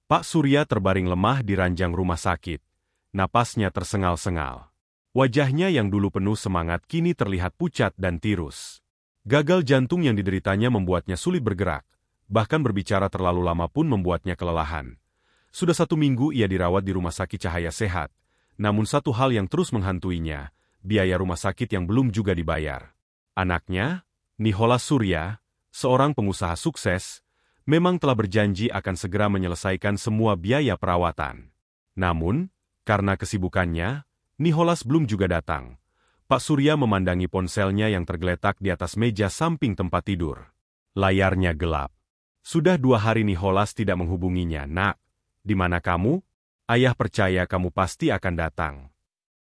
Pak Surya terbaring lemah di ranjang rumah sakit. Napasnya tersengal-sengal. Wajahnya yang dulu penuh semangat kini terlihat pucat dan tirus. Gagal jantung yang dideritanya membuatnya sulit bergerak. Bahkan berbicara terlalu lama pun membuatnya kelelahan. Sudah 1 minggu ia dirawat di rumah sakit Cahaya Sehat. Namun satu hal yang terus menghantuinya, biaya rumah sakit yang belum juga dibayar. Anaknya, Nicholas Surya, seorang pengusaha sukses, memang telah berjanji akan segera menyelesaikan semua biaya perawatan. Namun, karena kesibukannya, Nicholas belum juga datang. Pak Surya memandangi ponselnya yang tergeletak di atas meja samping tempat tidur. Layarnya gelap. Sudah 2 hari Nicholas tidak menghubunginya. Nak, di mana kamu? Ayah percaya kamu pasti akan datang.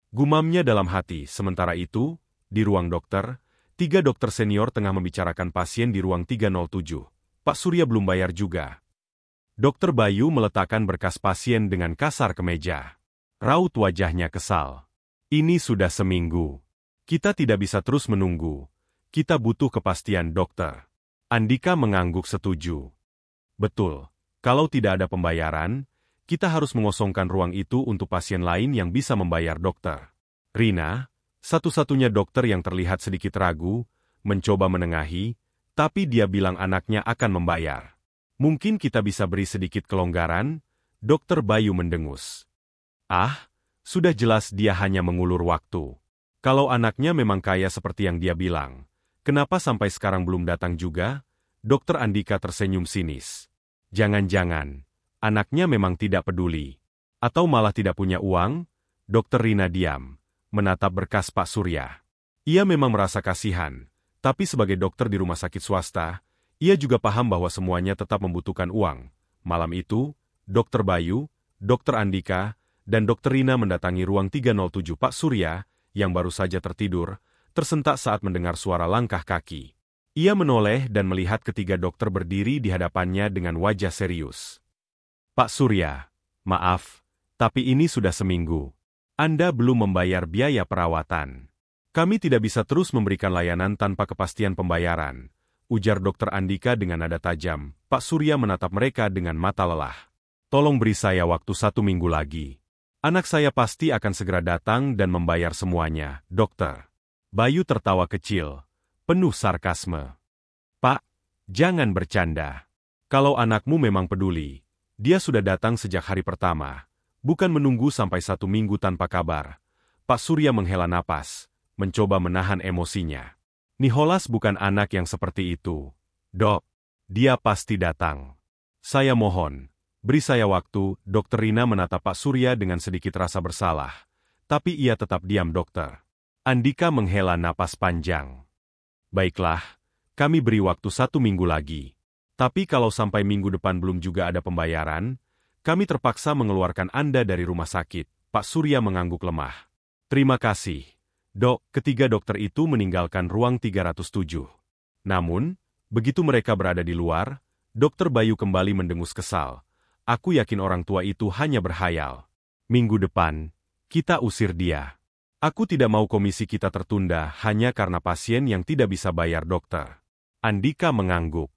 Gumamnya dalam hati. Sementara itu, di ruang dokter, 3 dokter senior tengah membicarakan pasien di ruang 307. Pak Surya belum bayar juga. Dokter Bayu meletakkan berkas pasien dengan kasar ke meja. Raut wajahnya kesal. Ini sudah seminggu. Kita tidak bisa terus menunggu. Kita butuh kepastian dokter. Andika mengangguk setuju. Betul, kalau tidak ada pembayaran, kita harus mengosongkan ruang itu untuk pasien lain yang bisa membayar dokter. Rina, satu-satunya dokter yang terlihat sedikit ragu, mencoba menengahi, tapi dia bilang anaknya akan membayar. Mungkin kita bisa beri sedikit kelonggaran, Dokter Bayu mendengus. Ah, sudah jelas dia hanya mengulur waktu. Kalau anaknya memang kaya seperti yang dia bilang, kenapa sampai sekarang belum datang juga? Dokter Andika tersenyum sinis. Jangan-jangan, anaknya memang tidak peduli. Atau malah tidak punya uang? Dokter Rina diam, menatap berkas Pak Surya. Ia memang merasa kasihan. Tapi sebagai dokter di rumah sakit swasta, ia juga paham bahwa semuanya tetap membutuhkan uang. Malam itu, Dokter Bayu, Dokter Andika, dan Dokter Rina mendatangi ruang 307 Pak Surya, yang baru saja tertidur, tersentak saat mendengar suara langkah kaki. Ia menoleh dan melihat ketiga dokter berdiri di hadapannya dengan wajah serius. Pak Surya, maaf, tapi ini sudah seminggu. Anda belum membayar biaya perawatan. Kami tidak bisa terus memberikan layanan tanpa kepastian pembayaran, ujar Dokter Andika dengan nada tajam. Pak Surya menatap mereka dengan mata lelah. Tolong beri saya waktu 1 minggu lagi. Anak saya pasti akan segera datang dan membayar semuanya, dokter. Bayu tertawa kecil, penuh sarkasme. Pak, jangan bercanda. Kalau anakmu memang peduli, dia sudah datang sejak hari pertama, bukan menunggu sampai 1 minggu tanpa kabar. Pak Surya menghela napas, mencoba menahan emosinya. Nicholas bukan anak yang seperti itu. Dok, dia pasti datang. Saya mohon, beri saya waktu. Dokter Rina menatap Pak Surya dengan sedikit rasa bersalah. Tapi ia tetap diam dokter. Andika menghela napas panjang. Baiklah, kami beri waktu 1 minggu lagi. Tapi kalau sampai minggu depan belum juga ada pembayaran, kami terpaksa mengeluarkan Anda dari rumah sakit. Pak Surya mengangguk lemah. Terima kasih. Dok, ketiga dokter itu meninggalkan ruang 307. Namun, begitu mereka berada di luar, Dokter Bayu kembali mendengus kesal. Aku yakin orang tua itu hanya berhayal. Minggu depan, kita usir dia. Aku tidak mau komisi kita tertunda hanya karena pasien yang tidak bisa bayar dokter. Andika mengangguk.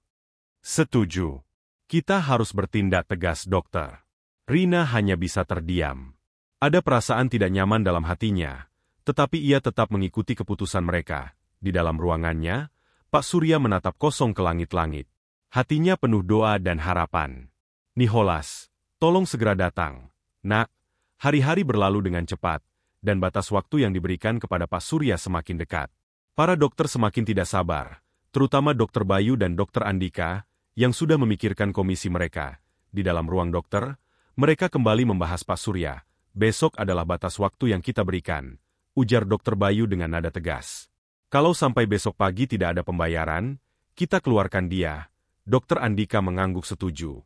Setuju. Kita harus bertindak tegas dokter. Rina hanya bisa terdiam. Ada perasaan tidak nyaman dalam hatinya. Tetapi ia tetap mengikuti keputusan mereka. Di dalam ruangannya, Pak Surya menatap kosong ke langit-langit. Hatinya penuh doa dan harapan. Nicholas, tolong segera datang. Nak, hari-hari berlalu dengan cepat, dan batas waktu yang diberikan kepada Pak Surya semakin dekat. Para dokter semakin tidak sabar, terutama Dokter Bayu dan Dokter Andika, yang sudah memikirkan komisi mereka. Di dalam ruang dokter, mereka kembali membahas Pak Surya. Besok adalah batas waktu yang kita berikan, ujar Dokter Bayu dengan nada tegas. Kalau sampai besok pagi tidak ada pembayaran, kita keluarkan dia. Dokter Andika mengangguk setuju.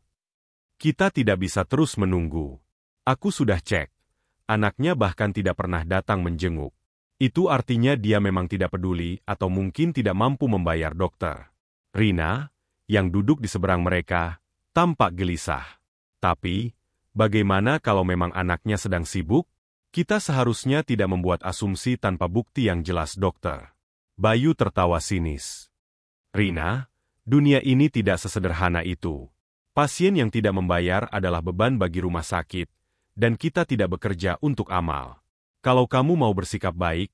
Kita tidak bisa terus menunggu. Aku sudah cek. Anaknya bahkan tidak pernah datang menjenguk. Itu artinya dia memang tidak peduli atau mungkin tidak mampu membayar dokter. Rina, yang duduk di seberang mereka, tampak gelisah. Tapi, bagaimana kalau memang anaknya sedang sibuk? Kita seharusnya tidak membuat asumsi tanpa bukti yang jelas dokter. Bayu tertawa sinis. Rina, dunia ini tidak sesederhana itu. Pasien yang tidak membayar adalah beban bagi rumah sakit, dan kita tidak bekerja untuk amal. Kalau kamu mau bersikap baik,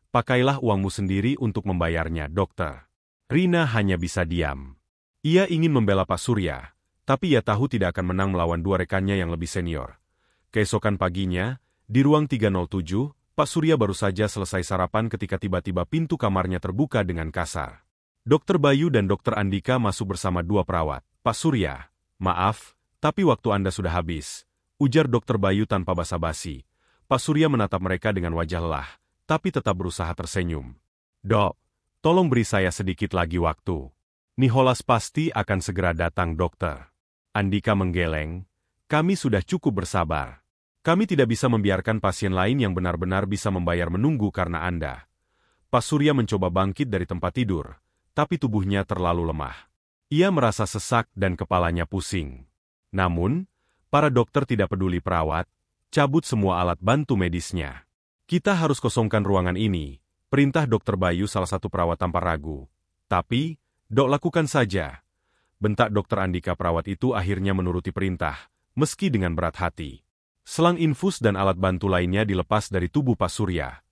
pakailah uangmu sendiri untuk membayarnya, dokter. Rina hanya bisa diam. Ia ingin membela Pak Surya, tapi ia tahu tidak akan menang melawan dua rekannya yang lebih senior. Keesokan paginya, di ruang 307, Pak Surya baru saja selesai sarapan ketika tiba-tiba pintu kamarnya terbuka dengan kasar. Dokter Bayu dan Dokter Andika masuk bersama dua perawat. Pak Surya, maaf, tapi waktu Anda sudah habis, ujar Dokter Bayu tanpa basa-basi. Pak Surya menatap mereka dengan wajah lelah, tapi tetap berusaha tersenyum. Dok, tolong beri saya sedikit lagi waktu. Nicholas pasti akan segera datang, dokter. Andika menggeleng, kami sudah cukup bersabar. Kami tidak bisa membiarkan pasien lain yang benar-benar bisa membayar menunggu karena Anda. Pak Surya mencoba bangkit dari tempat tidur, tapi tubuhnya terlalu lemah. Ia merasa sesak dan kepalanya pusing. Namun, para dokter tidak peduli perawat, cabut semua alat bantu medisnya. Kita harus kosongkan ruangan ini, perintah Dokter Bayu salah satu perawat tanpa ragu. Tapi, dok lakukan saja. Bentak Dokter Andika perawat itu akhirnya menuruti perintah, meski dengan berat hati. Selang infus dan alat bantu lainnya dilepas dari tubuh Pak Surya.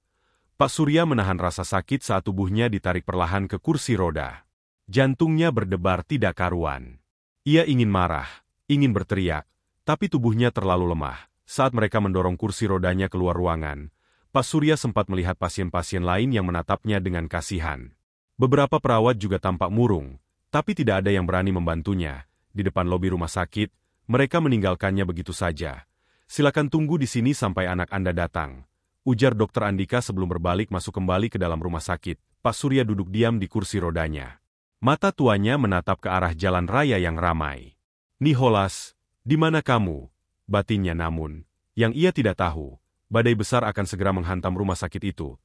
Pak Surya menahan rasa sakit saat tubuhnya ditarik perlahan ke kursi roda. Jantungnya berdebar tidak karuan. Ia ingin marah, ingin berteriak, tapi tubuhnya terlalu lemah. Saat mereka mendorong kursi rodanya keluar ruangan, Pak Surya sempat melihat pasien-pasien lain yang menatapnya dengan kasihan. Beberapa perawat juga tampak murung, tapi tidak ada yang berani membantunya. Di depan lobi rumah sakit, mereka meninggalkannya begitu saja. Silakan tunggu di sini sampai anak Anda datang, ujar Dokter Andika sebelum berbalik masuk kembali ke dalam rumah sakit. Pak Surya duduk diam di kursi rodanya. Mata tuanya menatap ke arah jalan raya yang ramai. Nicholas, di mana kamu? Batinnya namun, yang ia tidak tahu, badai besar akan segera menghantam rumah sakit itu.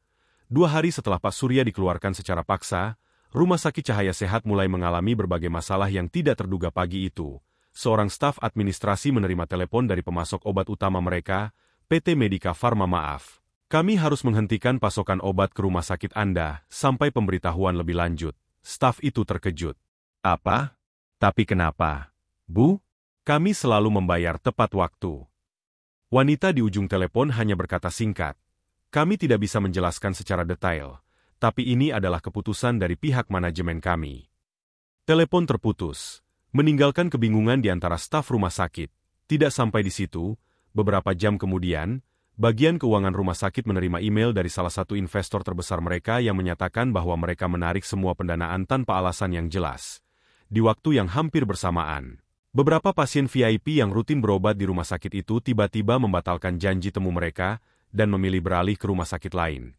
2 hari setelah Pak Surya dikeluarkan secara paksa, Rumah Sakit Cahaya Sehat mulai mengalami berbagai masalah yang tidak terduga pagi itu. Seorang staf administrasi menerima telepon dari pemasok obat utama mereka, PT Medika Farma. Maaf, kami harus menghentikan pasokan obat ke rumah sakit Anda sampai pemberitahuan lebih lanjut. Staf itu terkejut. Apa? Tapi kenapa? Bu? Kami selalu membayar tepat waktu. Wanita di ujung telepon hanya berkata singkat. Kami tidak bisa menjelaskan secara detail, tapi ini adalah keputusan dari pihak manajemen kami. Telepon terputus, meninggalkan kebingungan di antara staf rumah sakit. Tidak sampai di situ, beberapa jam kemudian, bagian keuangan rumah sakit menerima email dari salah satu investor terbesar mereka yang menyatakan bahwa mereka menarik semua pendanaan tanpa alasan yang jelas. Di waktu yang hampir bersamaan, beberapa pasien VIP yang rutin berobat di rumah sakit itu tiba-tiba membatalkan janji temu mereka dan memilih beralih ke rumah sakit lain.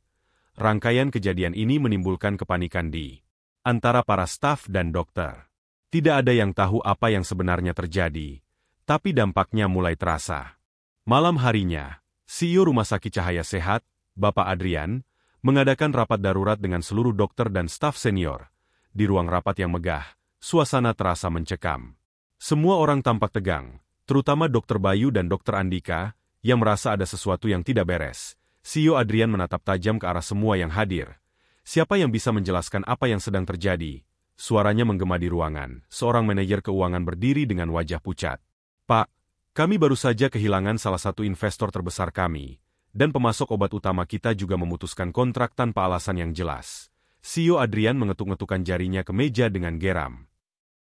Rangkaian kejadian ini menimbulkan kepanikan di antara para staf dan dokter. Tidak ada yang tahu apa yang sebenarnya terjadi, tapi dampaknya mulai terasa. Malam harinya, CEO Rumah Sakit Cahaya Sehat, Bapak Adrian, mengadakan rapat darurat dengan seluruh dokter dan staf senior. Di ruang rapat yang megah, suasana terasa mencekam. Semua orang tampak tegang, terutama Dokter Bayu dan Dokter Andika, yang merasa ada sesuatu yang tidak beres. CEO Adrian menatap tajam ke arah semua yang hadir. Siapa yang bisa menjelaskan apa yang sedang terjadi? Suaranya menggema di ruangan. Seorang manajer keuangan berdiri dengan wajah pucat. Pak, kami baru saja kehilangan salah satu investor terbesar kami, dan pemasok obat utama kita juga memutuskan kontrak tanpa alasan yang jelas. CEO Adrian mengetuk-ngetukkan jarinya ke meja dengan geram.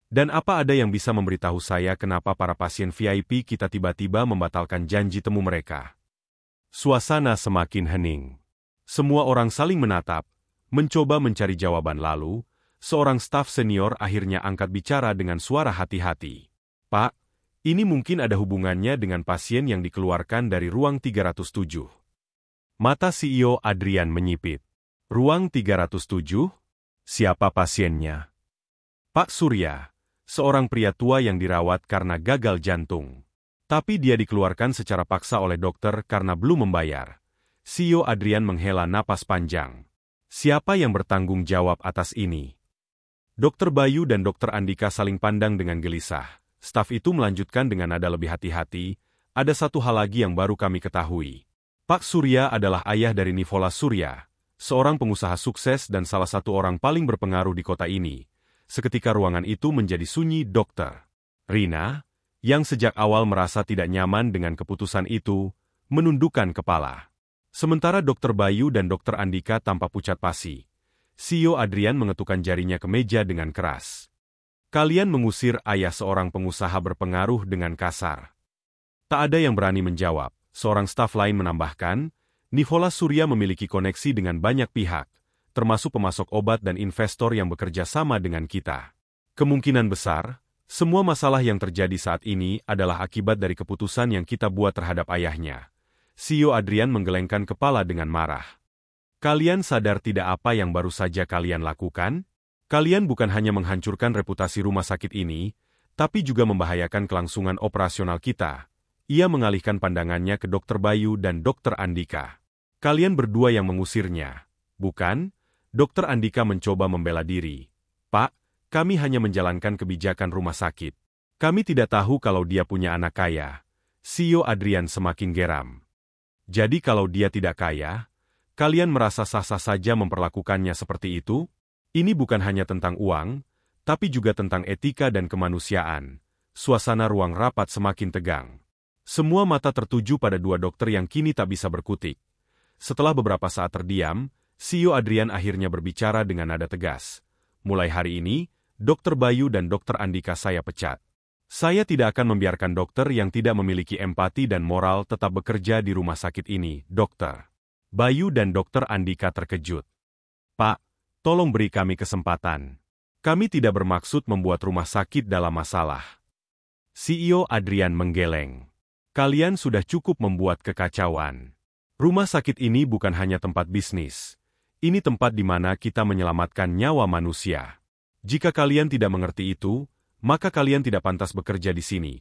Dan apa ada yang bisa memberitahu saya kenapa para pasien VIP kita tiba-tiba membatalkan janji temu mereka? Suasana semakin hening. Semua orang saling menatap, mencoba mencari jawaban lalu, seorang staf senior akhirnya angkat bicara dengan suara hati-hati. Pak, ini mungkin ada hubungannya dengan pasien yang dikeluarkan dari ruang 307. Mata CEO Adrian menyipit. Ruang 307? Siapa pasiennya? Pak Surya, seorang pria tua yang dirawat karena gagal jantung. Tapi dia dikeluarkan secara paksa oleh dokter karena belum membayar. CEO Adrian menghela napas panjang. Siapa yang bertanggung jawab atas ini? Dokter Bayu dan Dokter Andika saling pandang dengan gelisah. Staf itu melanjutkan dengan nada lebih hati-hati, ada satu hal lagi yang baru kami ketahui. Pak Surya adalah ayah dari Nicholas Surya, seorang pengusaha sukses dan salah satu orang paling berpengaruh di kota ini. Seketika ruangan itu menjadi sunyi. Dokter Rina, yang sejak awal merasa tidak nyaman dengan keputusan itu, menundukkan kepala. Sementara Dr. Bayu dan Dr. Andika tampak pucat pasi. CEO Adrian mengetukkan jarinya ke meja dengan keras. Kalian mengusir ayah seorang pengusaha berpengaruh dengan kasar. Tak ada yang berani menjawab. Seorang staf lain menambahkan, Nicholas Surya memiliki koneksi dengan banyak pihak, termasuk pemasok obat dan investor yang bekerja sama dengan kita. Kemungkinan besar, semua masalah yang terjadi saat ini adalah akibat dari keputusan yang kita buat terhadap ayahnya. CEO Adrian menggelengkan kepala dengan marah. Kalian sadar tidak apa yang baru saja kalian lakukan? Kalian bukan hanya menghancurkan reputasi rumah sakit ini, tapi juga membahayakan kelangsungan operasional kita. Ia mengalihkan pandangannya ke Dr. Bayu dan Dr. Andika. Kalian berdua yang mengusirnya, bukan? Dr. Andika mencoba membela diri. Pak, kami hanya menjalankan kebijakan rumah sakit. Kami tidak tahu kalau dia punya anak kaya. CEO Adrian semakin geram. Jadi kalau dia tidak kaya, kalian merasa sah-sah saja memperlakukannya seperti itu? Ini bukan hanya tentang uang, tapi juga tentang etika dan kemanusiaan. Suasana ruang rapat semakin tegang. Semua mata tertuju pada dua dokter yang kini tak bisa berkutik. Setelah beberapa saat terdiam, CEO Adrian akhirnya berbicara dengan nada tegas. Mulai hari ini, Dr. Bayu dan Dr. Andika saya pecat. Saya tidak akan membiarkan dokter yang tidak memiliki empati dan moral tetap bekerja di rumah sakit ini, dokter. Bayu dan Dr. Andika terkejut. Pak, tolong beri kami kesempatan. Kami tidak bermaksud membuat rumah sakit dalam masalah. CEO Adrian menggeleng. Kalian sudah cukup membuat kekacauan. Rumah sakit ini bukan hanya tempat bisnis. Ini tempat di mana kita menyelamatkan nyawa manusia. Jika kalian tidak mengerti itu, maka kalian tidak pantas bekerja di sini.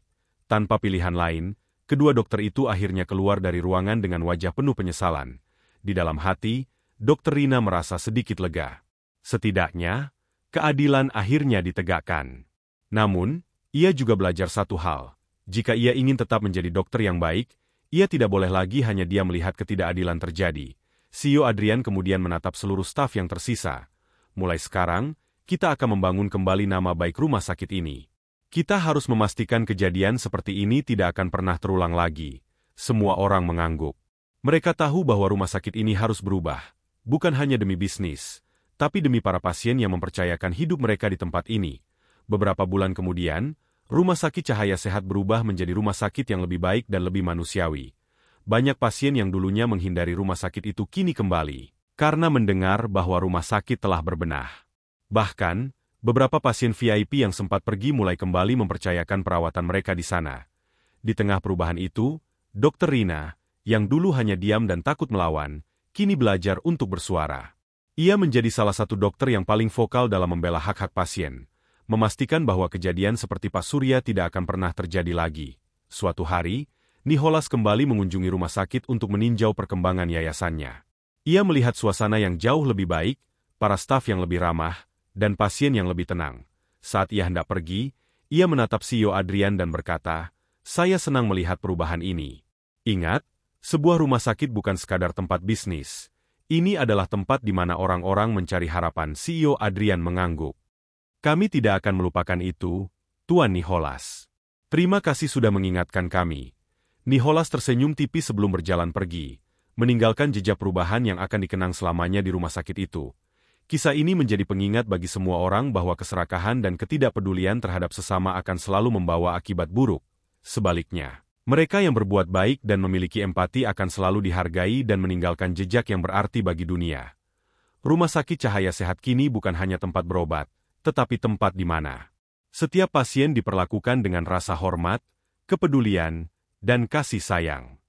Tanpa pilihan lain, kedua dokter itu akhirnya keluar dari ruangan dengan wajah penuh penyesalan. Di dalam hati, Dr. Rina merasa sedikit lega. Setidaknya, keadilan akhirnya ditegakkan. Namun, ia juga belajar satu hal. Jika ia ingin tetap menjadi dokter yang baik, ia tidak boleh lagi hanya dia melihat ketidakadilan terjadi. CEO Adrian kemudian menatap seluruh staf yang tersisa. Mulai sekarang, kita akan membangun kembali nama baik rumah sakit ini. Kita harus memastikan kejadian seperti ini tidak akan pernah terulang lagi. Semua orang mengangguk. Mereka tahu bahwa rumah sakit ini harus berubah, bukan hanya demi bisnis, tapi demi para pasien yang mempercayakan hidup mereka di tempat ini. Beberapa bulan kemudian, Rumah Sakit Cahaya Sehat berubah menjadi rumah sakit yang lebih baik dan lebih manusiawi. Banyak pasien yang dulunya menghindari rumah sakit itu kini kembali, karena mendengar bahwa rumah sakit telah berbenah. Bahkan, beberapa pasien VIP yang sempat pergi mulai kembali mempercayakan perawatan mereka di sana. Di tengah perubahan itu, Dr. Rina, yang dulu hanya diam dan takut melawan, kini belajar untuk bersuara. Ia menjadi salah satu dokter yang paling vokal dalam membela hak-hak pasien, memastikan bahwa kejadian seperti Pak Surya tidak akan pernah terjadi lagi. Suatu hari, Nicholas kembali mengunjungi rumah sakit untuk meninjau perkembangan yayasannya. Ia melihat suasana yang jauh lebih baik, para staf yang lebih ramah, dan pasien yang lebih tenang. Saat ia hendak pergi, ia menatap CEO Adrian dan berkata, "Saya senang melihat perubahan ini. Ingat, sebuah rumah sakit bukan sekadar tempat bisnis. Ini adalah tempat di mana orang-orang mencari harapan." CEO Adrian mengangguk. "Kami tidak akan melupakan itu, Tuan Nicholas. Terima kasih sudah mengingatkan kami." Nicholas tersenyum tipis sebelum berjalan pergi, meninggalkan jejak perubahan yang akan dikenang selamanya di rumah sakit itu. Kisah ini menjadi pengingat bagi semua orang bahwa keserakahan dan ketidakpedulian terhadap sesama akan selalu membawa akibat buruk. Sebaliknya, mereka yang berbuat baik dan memiliki empati akan selalu dihargai dan meninggalkan jejak yang berarti bagi dunia. Rumah Sakit Cahaya Sehat kini bukan hanya tempat berobat, tetapi tempat di mana setiap pasien diperlakukan dengan rasa hormat, kepedulian, dan kasih sayang.